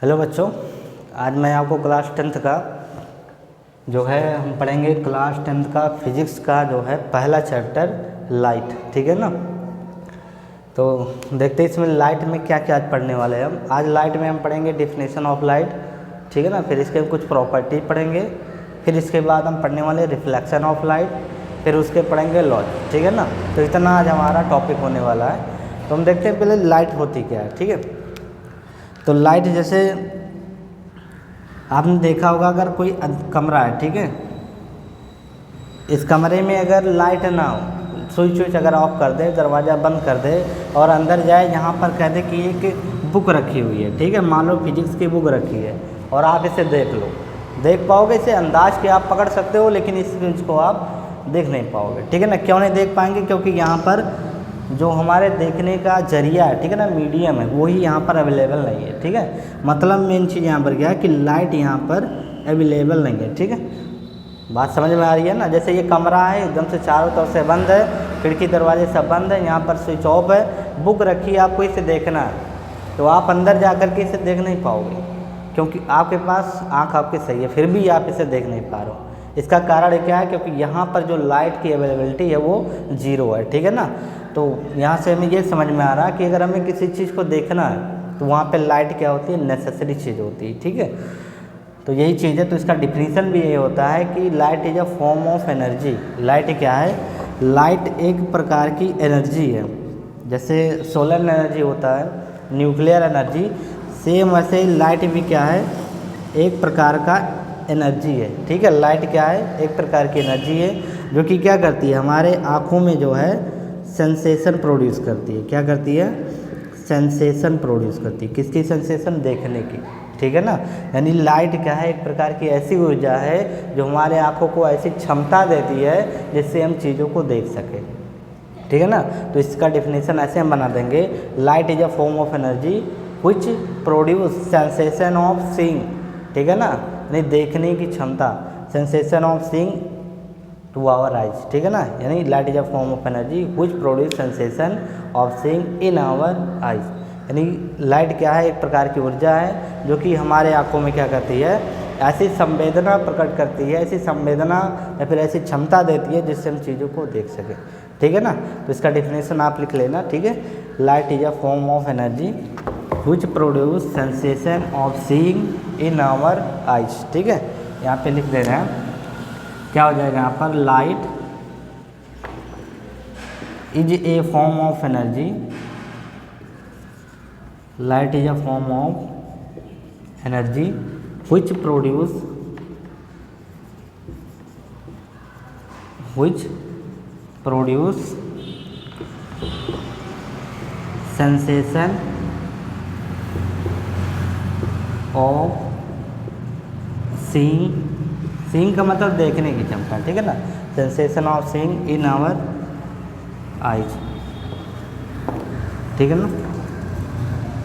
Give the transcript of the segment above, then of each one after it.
Hello बच्चों, आज मैं आपको क्लास 10th का जो है हम पढ़ेंगे क्लास 10th का फिजिक्स का जो है पहला चैप्टर लाइट। ठीक है ना। तो देखते हैं इसमें लाइट में क्या क्या आज पढ़ने वाले हैं हम। आज लाइट में हम पढ़ेंगे डिफिनेशन ऑफ लाइट, ठीक है ना। फिर इसके कुछ प्रॉपर्टी पढ़ेंगे, फिर इसके बाद हम पढ़ने वाले रिफ्लेक्शन ऑफ लाइट, फिर उसके पढ़ेंगे लॉजिक। ठीक है ना। तो इतना आज हमारा टॉपिक होने वाला है। तो हम देखते हैं पहले लाइट होती क्या है। ठीक है। तो लाइट जैसे आपने देखा होगा, अगर कोई कमरा है, ठीक है, इस कमरे में अगर लाइट ना हो, स्विच अगर ऑफ कर दे, दरवाज़ा बंद कर दे और अंदर जाए, यहाँ पर कह दे कि एक बुक रखी हुई है, ठीक है, मान लो फिजिक्स की बुक रखी है और आप इसे देख लो, देख पाओगे इसे, अंदाज के आप पकड़ सकते हो, लेकिन इस चीज़ को आप देख नहीं पाओगे। ठीक है ना। क्यों नहीं देख पाएंगे? क्योंकि यहाँ पर जो हमारे देखने का जरिया है, ठीक है ना, मीडियम है, वही यहाँ पर अवेलेबल नहीं है। ठीक है। मतलब मेन चीज़ यहाँ पर क्या है कि लाइट यहाँ पर अवेलेबल नहीं है। ठीक है। बात समझ में आ रही है ना। जैसे ये कमरा है, एकदम से चारों तरफ से बंद है, खिड़की दरवाजे सब बंद है, यहाँ पर स्विच ऑफ है, बुक रखी है, आपको इसे देखना है, तो आप अंदर जा कर के इसे देख नहीं पाओगे, क्योंकि आपके पास आँख आपकी सही है, फिर भी आप इसे देख नहीं पा रहे हो। इसका कारण क्या है? क्योंकि यहाँ पर जो लाइट की अवेलेबिलिटी है वो ज़ीरो है। ठीक है ना। तो यहाँ से हमें ये समझ में आ रहा है कि अगर हमें किसी चीज़ को देखना है तो वहाँ पे लाइट क्या होती है? नेसेसरी चीज़ होती है। ठीक है। तो यही चीज़ है। तो इसका डिफिनीशन भी ये होता है कि light is a form of energy. Light क्या है? लाइट एक प्रकार की एनर्जी है। जैसे सोलर एनर्जी होता है, न्यूक्लियर एनर्जी, सेम वैसे लाइट भी क्या है? एक प्रकार का एनर्जी है। ठीक है। लाइट क्या है? एक प्रकार की एनर्जी है जो कि क्या करती है? हमारे आँखों में जो है सेंसेशन प्रोड्यूस करती है। क्या करती है? सेंसेशन प्रोड्यूस करती है। किसकी सेंसेशन? देखने की। ठीक है ना। यानी लाइट क्या है? एक प्रकार की ऐसी ऊर्जा है जो हमारे आँखों को ऐसी क्षमता देती है जिससे हम चीज़ों को देख सकें। ठीक है ना। तो इसका डिफिनेशन ऐसे हम बना देंगे, light is a form of energy which produce sensation of seeing. ठीक है ना। यानी देखने की क्षमता, sensation of seeing to our eyes. ठीक है ना। यानी light is a form of energy which produce sensation of seeing in our eyes. यानी लाइट क्या है? एक प्रकार की ऊर्जा है जो कि हमारे आँखों में क्या करती है? ऐसी संवेदना प्रकट करती है, ऐसी संवेदना या फिर ऐसी क्षमता देती है जिससे हम चीज़ों को देख सकें। ठीक है ना। तो इसका डिफिनेशन आप लिख लेना। ठीक है। Light is a form of energy which produce sensation of seeing in our eyes. ठीक है। यहाँ पे लिख दे रहे हैं, क्या हो जाएगा यहाँ पर? Light is a form of energy, light is a form of energy which produce sensation of seeing. Seeing का मतलब देखने की क्षमता। ठीक है ना। Sensation of seeing in our eyes. ठीक है ना।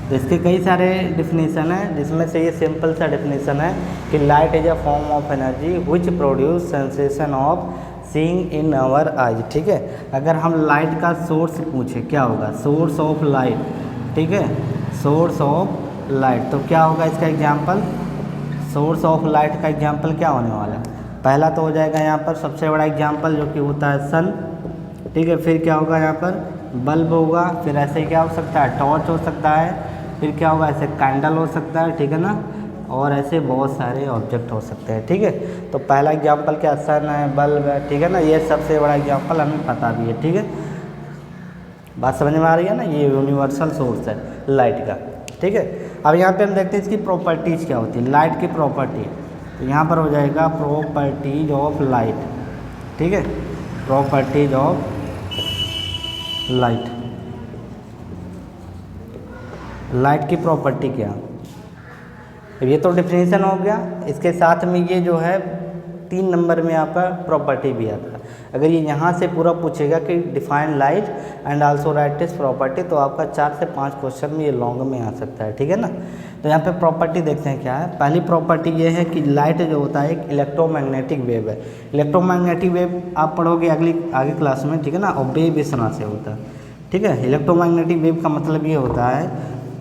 तो इसके कई सारे डिफिनीसन हैं, जिसमें से ये सिंपल सा डिफिनीसन है कि light is a form of energy which produce sensation of seeing in our eyes. ठीक है। अगर हम लाइट का सोर्स पूछे, क्या होगा? Source of light. ठीक है। सोर्स ऑफ लाइट, तो क्या होगा इसका एग्जाम्पल? सोर्स ऑफ लाइट का एग्जाम्पल क्या होने वाला है? पहला तो हो जाएगा यहाँ पर सबसे बड़ा एग्जाम्पल जो कि होता है सन। ठीक है। फिर क्या होगा यहाँ पर? बल्ब होगा। फिर ऐसे क्या हो सकता है? टॉर्च हो सकता है। फिर क्या होगा? ऐसे कैंडल हो सकता है। ठीक है ना। और ऐसे बहुत सारे ऑब्जेक्ट हो सकते हैं। ठीक है। तो पहला एग्जाम्पल क्या? सन है, बल्ब है। ठीक है ना। ये सबसे बड़ा एग्जाम्पल हमें पता भी है। ठीक है। बात समझ में आ रही है ना। ये यूनिवर्सल सोर्स है लाइट का। ठीक है। अब यहाँ पे हम देखते हैं इसकी प्रॉपर्टीज़ क्या होती है, लाइट की प्रॉपर्टी। तो यहाँ पर हो जाएगा प्रॉपर्टीज ऑफ लाइट। ठीक है। Properties of light. लाइट की प्रॉपर्टी क्या? ये तो डिफिनेशन हो गया। इसके साथ में ये जो है 3 नंबर में आपका प्रॉपर्टी भी आता है। अगर ये यहाँ से पूरा पूछेगा कि define light and also right is property, तो आपका 4 से 5 क्वेश्चन में ये लॉन्ग में आ सकता है। ठीक है ना। तो यहाँ पे प्रॉपर्टी देखते हैं क्या है। पहली प्रॉपर्टी ये है कि लाइट जो होता है एक इलेक्ट्रोमैग्नेटिक वेव है। इलेक्ट्रोमैग्नेटिक वेव आप पढ़ोगे आगे क्लास में। ठीक है ना। और वेव इस तरह से होता है। ठीक है। इलेक्ट्रोमैग्नेटिक वेव का मतलब ये होता है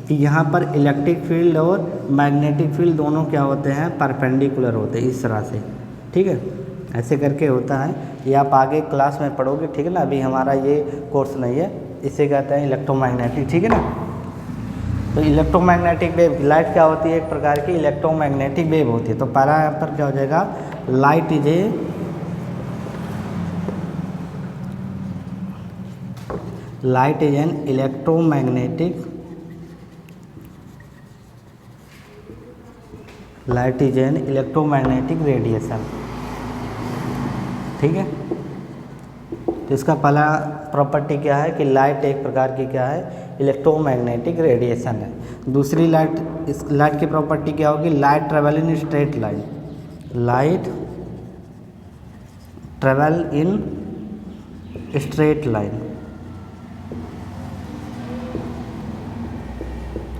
कि यहाँ पर इलेक्ट्रिक फील्ड और मैग्नेटिक फील्ड दोनों क्या होते हैं, परपेंडिकुलर होते हैं इस तरह से, ठीक है, ऐसे करके होता है। ये आप आगे क्लास में पढ़ोगे, ठीक है ना, अभी हमारा ये कोर्स नहीं है। इसे कहते हैं इलेक्ट्रोमैग्नेटिक, ठीक है ना। तो इलेक्ट्रोमैग्नेटिक वेव, लाइट क्या होती है, एक प्रकार की इलेक्ट्रोमैग्नेटिक वेव होती है। तो पहला यहाँ पर क्या हो जाएगा, light is an electromagnetic, light is an electromagnetic radiation, ठीक है। तो इसका पहला प्रॉपर्टी क्या है कि लाइट एक प्रकार की क्या है, इलेक्ट्रोमैग्नेटिक रेडिएशन है। दूसरी लाइट, इस लाइट की प्रॉपर्टी क्या होगी, light travel in straight line, light travel in straight line.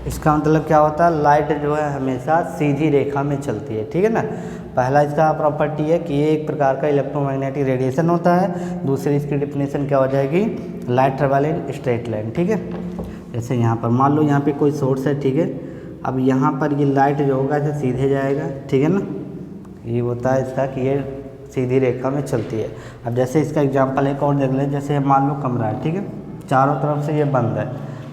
इसका मतलब क्या होता है, लाइट जो है हमेशा सीधी रेखा में चलती है, ठीक है ना। पहला इसका प्रॉपर्टी है कि ये एक प्रकार का इलेक्ट्रोमैग्नेटिक रेडिएशन होता है। दूसरी इसकी डिफिनेशन क्या हो जाएगी, light travel in straight line, ठीक है। जैसे यहाँ पर मान लो यहाँ पे कोई सोर्स है, ठीक है। अब यहाँ पर ये लाइट जो होगा ऐसे सीधे जाएगा, ठीक है ना। ये होता है इसका कि ये सीधी रेखा में चलती है। अब जैसे इसका एग्जाम्पल एक और देख लें, जैसे मान लो कमरा है, ठीक है, चारों तरफ से ये बंद है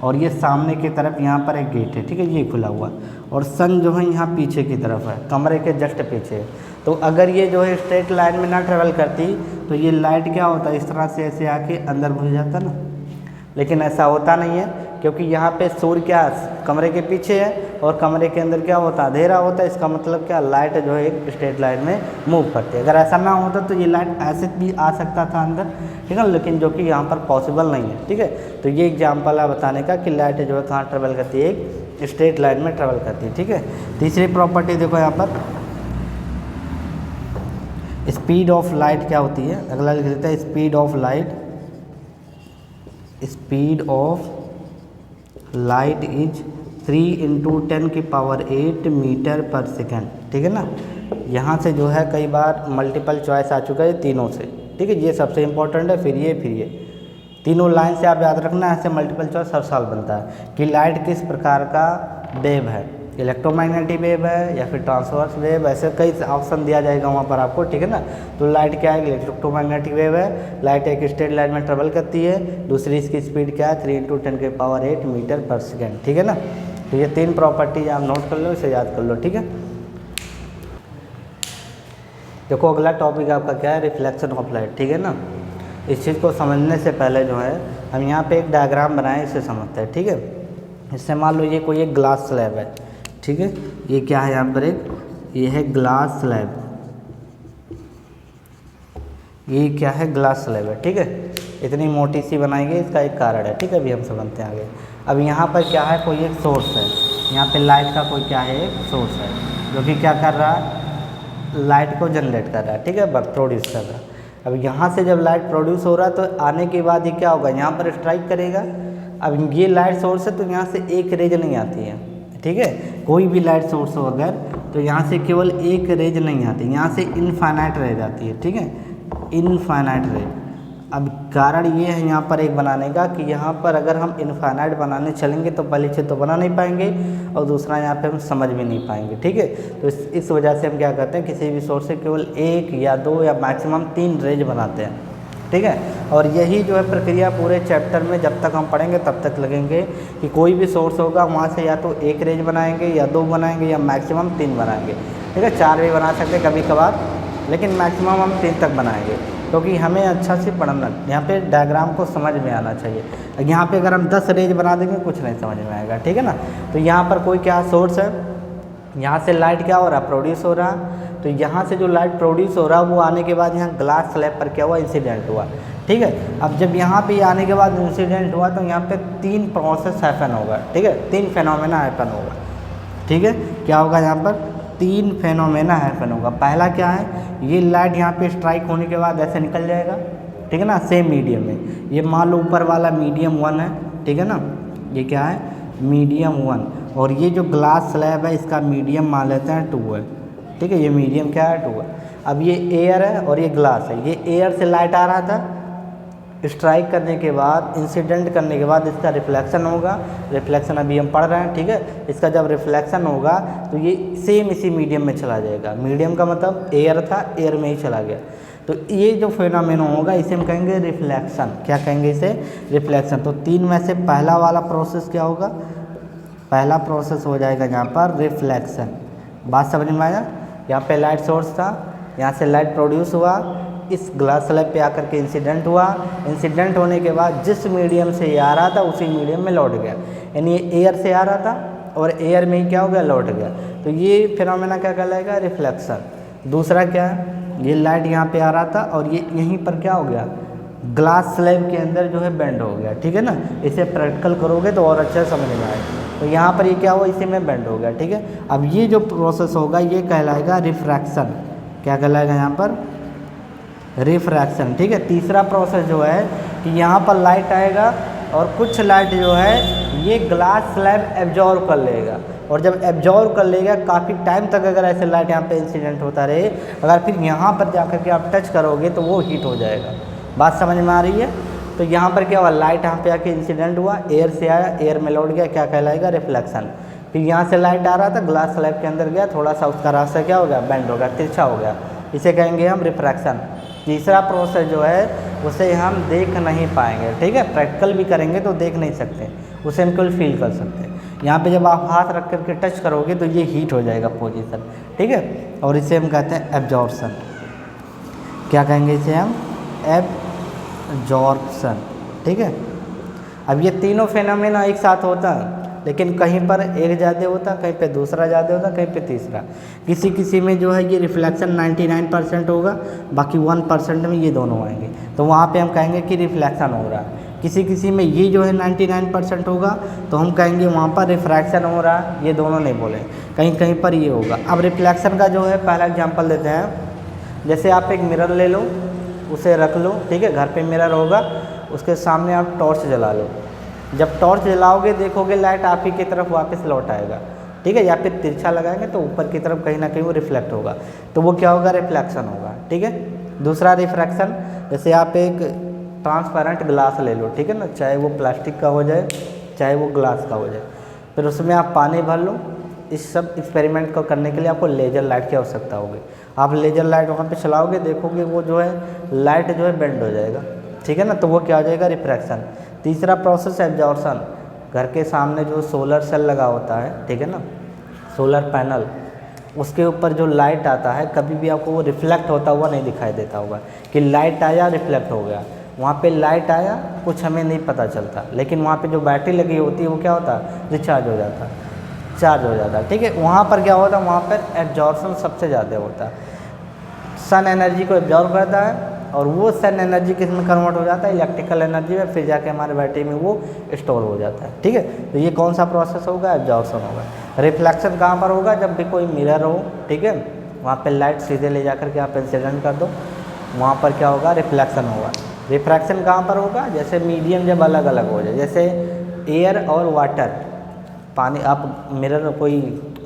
और ये सामने की तरफ यहाँ पर एक गेट है, ठीक है, ये खुला हुआ, और सन जो है यहाँ पीछे की तरफ है, कमरे के जस्ट पीछे। तो अगर ये जो है स्ट्रेट लाइन में ना ट्रेवल करती तो ये लाइट क्या होता है, इस तरह से ऐसे आके अंदर घुस जाता ना। लेकिन ऐसा होता नहीं है, क्योंकि यहाँ पे सूर्य क्या कमरे के पीछे है और कमरे के अंदर क्या होता है, अंधेरा होता है। इसका मतलब क्या, लाइट जो है एक स्ट्रेट लाइन में मूव करती है। अगर ऐसा ना होता तो ये लाइट ऐसे भी आ सकता था अंदर, ठीक है, लेकिन जो कि यहाँ पर पॉसिबल नहीं है, ठीक है। तो ये एग्जाम्पल है बताने का कि लाइट जो है कहाँ ट्रेवल करती है, एक स्ट्रेट लाइन में ट्रेवल करती है, ठीक है। तीसरी प्रॉपर्टी देखो यहाँ पर, स्पीड ऑफ लाइट क्या होती है, अगला लिख देता है speed of light, speed of light is 3 × 10⁸ metre per second, ठीक है ना। यहाँ से जो है कई बार मल्टीपल चॉइस आ चुका है तीनों से, ठीक है, ये सबसे इंपॉर्टेंट है। फिर ये तीनों लाइन से आप याद रखना, ऐसे मल्टीपल चॉइस हर साल बनता है कि लाइट किस प्रकार का वेव है, इलेक्ट्रोमैग्नेटिक वेव है या फिर ट्रांसवर्स वेव, ऐसे कई ऑप्शन दिया जाएगा वहाँ पर आपको, ठीक है ना। तो लाइट क्या है, इलेक्ट्रोमैग्नेटिक वेव है, लाइट एक स्ट्रेट लाइन में ट्रेवल करती है। दूसरी इसकी स्पीड क्या है, 3 × 10⁸ मीटर पर सेकेंड, ठीक है ना। तो ये 3 प्रॉपर्टीज आप नोट कर लो, इसे याद कर लो, ठीक है। देखो अगला टॉपिक आपका क्या है, रिफ्लेक्शन ऑफ लाइट, ठीक है ना। इस चीज़ को समझने से पहले जो है हम यहाँ पे एक डायग्राम बनाए, इसे समझते हैं, ठीक है। इससे मान लो ये कोई एक ग्लास स्लैब है, ठीक है, ये क्या है यहाँ पर, ये है ग्लास स्लैब, ये क्या है, ग्लास स्लैब है, ठीक है। इतनी मोटी सी बनाई गई, इसका एक कारण है, ठीक है, अभी हम समझते हैं आगे। अब यहाँ पर क्या है, कोई एक सोर्स है, यहाँ पे लाइट का कोई क्या है, एक सोर्स है जो कि क्या कर रहा है, लाइट को जनरेट कर रहा है, ठीक है, प्रोड्यूस कर रहा है। अब यहाँ से जब लाइट प्रोड्यूस हो रहा है तो आने के बाद ये क्या होगा, यहाँ पर स्ट्राइक करेगा। अब ये लाइट सोर्स है तो यहाँ से एक रेज नहीं आती है, ठीक है, कोई भी लाइट सोर्स हो अगर तो यहाँ से केवल एक रेज नहीं आती, यहाँ से इनफाइनाइट रेज आती है, ठीक है, इनफाइनाइट रेज। अब कारण ये है यहाँ पर एक बनाने का कि यहाँ पर अगर हम इनफाइनाइट बनाने चलेंगे तो पहली चीज़ तो बना नहीं पाएंगे और दूसरा यहाँ पे हम समझ भी नहीं पाएंगे, ठीक है। तो इस वजह से हम क्या करते हैं, किसी भी सोर्स से केवल 1 या 2 या मैक्सिमम 3 रेज बनाते हैं, ठीक है। और यही जो है प्रक्रिया पूरे चैप्टर में जब तक हम पढ़ेंगे तब तक लगेंगे कि कोई भी सोर्स होगा वहाँ से या तो 1 रेज बनाएंगे या 2 बनाएंगे या मैक्सिमम 3 बनाएंगे, ठीक है। 4 भी बना सकते कभी कभार, लेकिन मैक्सिमम हम 3 तक बनाएंगे, क्योंकि हमें अच्छा से पढ़ना, यहाँ पे डायग्राम को समझ में आना चाहिए। यहाँ पे अगर हम 10 रेज बना देंगे कुछ नहीं समझ में आएगा, ठीक है ना। तो यहाँ पर कोई क्या सोर्स है, यहाँ से लाइट क्या हो रहा है, प्रोड्यूस हो रहा है। तो यहाँ से जो लाइट प्रोड्यूस हो रहा है वो आने के बाद यहाँ ग्लास स्लैब पर क्या हुआ, इंसिडेंट हुआ, ठीक है। अब जब यहाँ पे आने के बाद इंसिडेंट हुआ तो यहाँ पे 3 प्रोसेस हैपन होगा, ठीक है, 3 फेनोमेना हैपन होगा, ठीक है। क्या होगा यहाँ पर, 3 फेनोमेना हैपन होगा। पहला क्या है, ये लाइट यहाँ पे स्ट्राइक होने के बाद ऐसे निकल जाएगा, ठीक है ना, सेम मीडियम में। ये मान लो ऊपर वाला मीडियम 1 है, ठीक है ना, ये क्या है, मीडियम 1, और ये जो ग्लास स्लैब है इसका मीडियम मान लेते हैं 2 है, ठीक है, ये मीडियम क्या है, 2 है। अब ये एयर है और ये ग्लास है, ये एयर से लाइट आ रहा था, स्ट्राइक करने के बाद, इंसिडेंट करने के बाद इसका रिफ्लेक्शन होगा। रिफ्लेक्शन अभी हम पढ़ रहे हैं, ठीक है। इसका जब रिफ्लेक्शन होगा तो ये सेम इसी मीडियम में चला जाएगा। मीडियम का मतलब एयर था, एयर में ही चला गया। तो ये जो फिनोमेना होगा इसे हम कहेंगे रिफ्लेक्शन। क्या कहेंगे इसे? रिफ्लेक्शन। तो 3 में से पहला वाला प्रोसेस क्या होगा? पहला प्रोसेस हो जाएगा यहाँ पर रिफ्लेक्शन। बात समझ में आया? यहाँ पे लाइट सोर्स था, यहाँ से लाइट प्रोड्यूस हुआ, इस ग्लास स्लैब पे आकर के इंसिडेंट हुआ। इंसिडेंट होने के बाद जिस मीडियम से ये आ रहा था उसी मीडियम में लौट गया। यानी एयर से आ रहा था और एयर में ही क्या हो गया? लौट गया। तो ये फिनोमेना क्या कहलाएगा? रिफ्लेक्शन। दूसरा क्या है? ये लाइट यहाँ पे आ रहा था और ये यहीं पर क्या हो गया? ग्लास स्लैब के अंदर जो है बेंड हो गया, ठीक है ना। इसे प्रैक्टिकल करोगे तो और अच्छा समझ में आएगा। तो यहाँ पर ये क्या हुआ? इसी में बेंड हो गया, ठीक है। अब ये जो प्रोसेस होगा ये कहलाएगा रिफ्रैक्शन। क्या कहलाएगा यहाँ पर? रिफ्रैक्शन, ठीक है। तीसरा प्रोसेस जो है कि यहाँ पर लाइट आएगा और कुछ लाइट जो है ये ग्लास स्लैब एब्जॉर्व कर लेगा, और जब एब्जॉर्व कर लेगा काफ़ी टाइम तक अगर ऐसे लाइट यहाँ पे इंसिडेंट होता रहे, अगर फिर यहाँ पर जाकर के आप टच करोगे तो वो हीट हो जाएगा। बात समझ में आ रही है? तो यहाँ पर क्या हुआ? लाइट यहाँ पे आके इंसिडेंट हुआ, एयर से आया, एयर में लौट गया, क्या कहलाएगा? रिफ्लेक्शन। फिर यहाँ से लाइट आ रहा था, ग्लास स्लैब के अंदर गया, थोड़ा सा उसका रास्ता क्या हो गया? बेंड हो गया, तिरछा हो गया, इसे कहेंगे हम रिफ्रैक्शन। तीसरा प्रोसेस जो है उसे हम देख नहीं पाएंगे, ठीक है। प्रैक्टिकल भी करेंगे तो देख नहीं सकते, उसे हम केवल फील कर सकते हैं। यहाँ पे जब आप हाथ रख करके टच करोगे तो ये हीट हो जाएगा पोजीशन, ठीक है। और इसे हम कहते हैं एब्जॉर्प्शन। क्या कहेंगे इसे हम? एब्जॉर्प्शन, ठीक है। अब ये तीनों फिनोमेना एक साथ होता है, लेकिन कहीं पर एक ज़्यादा होता, कहीं पे दूसरा ज़्यादा होता, कहीं पे तीसरा। किसी किसी में जो है ये रिफ्लेक्शन 99% होगा, बाकी 1% में ये दोनों आएंगे, तो वहाँ पे हम कहेंगे कि रिफ्लेक्शन हो रहा है। किसी किसी में ये जो है 99% होगा तो हम कहेंगे वहाँ पर रिफ्रैक्शन हो रहा है, ये दोनों नहीं बोले। कहीं कहीं पर ये होगा। अब रिफ्लेक्शन का जो है पहला एग्जाम्पल देते हैं। जैसे आप एक मिरर ले लो, उसे रख लो, ठीक है। घर पे मिरर होगा, उसके सामने आप टॉर्च जला लो। जब टॉर्च जलाओगे देखोगे लाइट आप ही की तरफ वापस लौट आएगा, ठीक है। या फिर तिरछा लगाएंगे तो ऊपर की तरफ कहीं ना कहीं वो रिफ्लेक्ट होगा, तो वो क्या होगा? रिफ्लेक्शन होगा, ठीक है। दूसरा रिफ्रैक्शन, जैसे आप एक ट्रांसपेरेंट ग्लास ले लो, ठीक है ना, चाहे वो प्लास्टिक का हो जाए चाहे वो ग्लास का हो जाए, फिर उसमें आप पानी भर लो। इस सब एक्सपेरिमेंट को करने के लिए आपको लेज़र लाइट की आवश्यकता होगी। आप लेज़र लाइट वहाँ पे चलाओगे, देखोगे वो जो है लाइट जो है बेंड हो जाएगा, ठीक है ना, तो वो क्या हो जाएगा? रिफ्रैक्शन। तीसरा प्रोसेस एब्जॉर्प्शन। घर के सामने जो सोलर सेल लगा होता है, ठीक है ना, सोलर पैनल, उसके ऊपर जो लाइट आता है कभी भी आपको वो रिफ्लेक्ट होता हुआ नहीं दिखाई देता होगा कि लाइट आया रिफ्लेक्ट हो गया। वहाँ पे लाइट आया कुछ हमें नहीं पता चलता, लेकिन वहाँ पे जो बैटरी लगी होती है वो क्या होता है? रिचार्ज हो जाता है, चार्ज हो जाता है, ठीक है। वहाँ पर क्या होता है? वहाँ पर एब्जॉर्प्शन सबसे ज़्यादा होता है। सन एनर्जी को एब्जॉर्ब करता है और वो सन एनर्जी किस में कन्वर्ट हो जाता है? इलेक्ट्रिकल एनर्जी में, फिर जाके हमारे बैटरी में वो स्टोर हो जाता है, ठीक है। तो ये कौन सा प्रोसेस होगा? एब्जॉर्प्शन होगा। रिफ्लेक्शन कहाँ पर होगा? जब भी कोई मिरर हो, ठीक है, वहाँ पे लाइट सीधे ले जाकर के आप इंसिडेंट कर दो, वहाँ पर क्या होगा? रिफ्लेक्शन होगा। रिफ्रैक्शन कहाँ पर होगा? जैसे मीडियम जब अलग अलग हो जाए, जैसे एयर और वाटर, पानी, आप मिरर कोई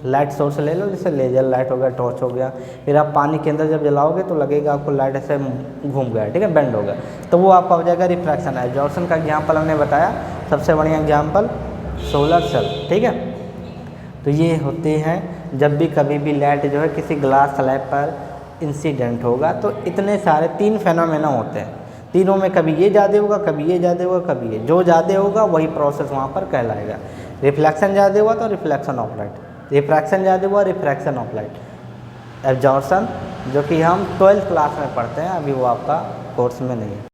लाइट सोर्स ले लो, जैसे लेजर लाइट हो गया, टॉर्च हो गया, फिर आप पानी के अंदर जब जलाओगे तो लगेगा आपको लाइट ऐसे घूम गया, ठीक है, बेंड हो गया, तो वो आपका हो जाएगा रिफ्रैक्शन। एब्जॉर्प्शन का एग्जाम्पल हमने बताया, सबसे बढ़िया एग्जाम्पल सोलर सेल, ठीक है। तो ये होते हैं जब भी कभी भी लाइट जो है किसी ग्लास स्लैब पर इंसिडेंट होगा, तो इतने सारे 3 फेनोमेना होते हैं। तीनों में कभी ये ज़्यादा होगा, कभी ये ज़्यादा होगा, कभी ये, जो ज़्यादा होगा वही प्रोसेस वहाँ पर कहलाएगा। रिफ्लेक्शन ज़्यादा हुआ तो रिफ्लेक्शन ऑफ लाइट, रिफ्रैक्शन ज़्यादा हुआ रिफ्रैक्शन ऑफ लाइट, एब्जॉर्प्शन जो कि हम 12th क्लास में पढ़ते हैं, अभी वो आपका कोर्स में नहीं है।